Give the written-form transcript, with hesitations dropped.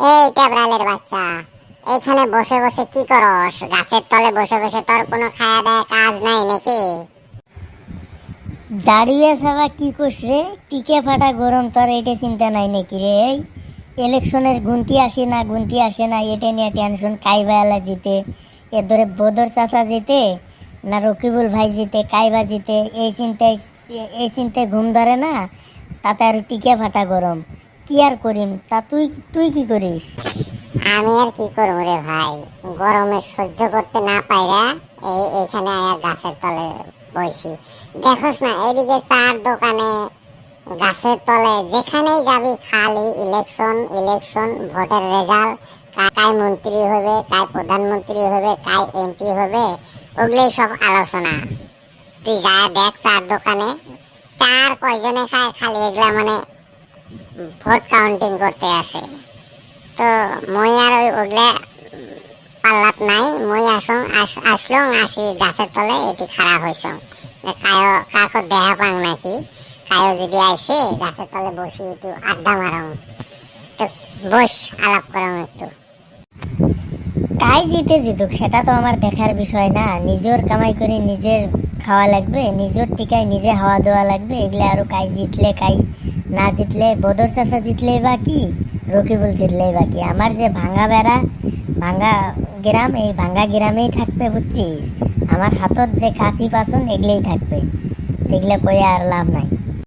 এই ট্যাবরালের বাচ্চা, এইখানে বসে বসে কি করস? গাছের তলে বসে বসে তোর কোনো খাওয়া দাওয়া কাজ নাই নাকি? জাড়িয়ে সাবা কি কোস রে? টিকে ফাটা গরম, তোর এটা চিন্তা নাই নাকি রে? এই ইলেকশনের গুনতি আসে না গুনতি আসে না এটা নিয়ে টেনশন। কাইবালা জিতে, এ ধরে বদর চাচা জিতে না রকিবুল ভাই জিতে, কাইবা জিতে, এই চিন্তায় ঘুম ধরে না। তাতে আর টিকে ফাটা গরম। কি আর করিম তা? তুই তুই কি করিস? আমি আর কি করব রে ভাই, গরমে সহ্য করতে না পাইরা এইখানে আয়া গাছের তলে বইছি। দেখোস না এইদিকে চার দোকানে, গাছের তলে, যেখানেই যাবি খালি ইলেকশন ইলেকশন, ভোটের রেজাল্ট, কাই মন্ত্রী হবে, কাই প্রধানমন্ত্রী হবে, কাই এমপি হবে, ওগুলোই সব আলোচনা। তুই যা দেখ চার দোকানে, চার কয়জনে খায় খালি এগুলা, মানে ভোট কাউন্টিং করতে আসে। তো মই আর ওগুলা পাল্লাত নাই। মই আসলং আসি গাছের তলে, এটি খারাপ হয়েছ কাকো দেখা পাং নাকি, কায়ো যদি আইসে গাছের তলে বসি একটু আড্ডা মারং, তো বস আলাপ করং একটু। কাই জিতে জিতুক সেটা তো আমার দেখার বিষয় না। নিজের কামাই করে নিজের খাওয়া লাগবে, নিজের টিকায় নিজে হাওয়া দেওয়া লাগবে। এগুলো আরো কাই জিতলে কাই না জিতলে, বদর চাচা জিতলেই বা কি, রকিবুল জিতলেই বা কি। আমার যে ভাঙ্গা বেড়া, ভাঙ্গা গ্রাম, এই ভাঙ্গা গ্রামেই থাকবে বুঝছিস। আমার হাতত যে কাশি পাচন এগুলোই থাকবে, এগুলো কয়ে আর লাভ নাই।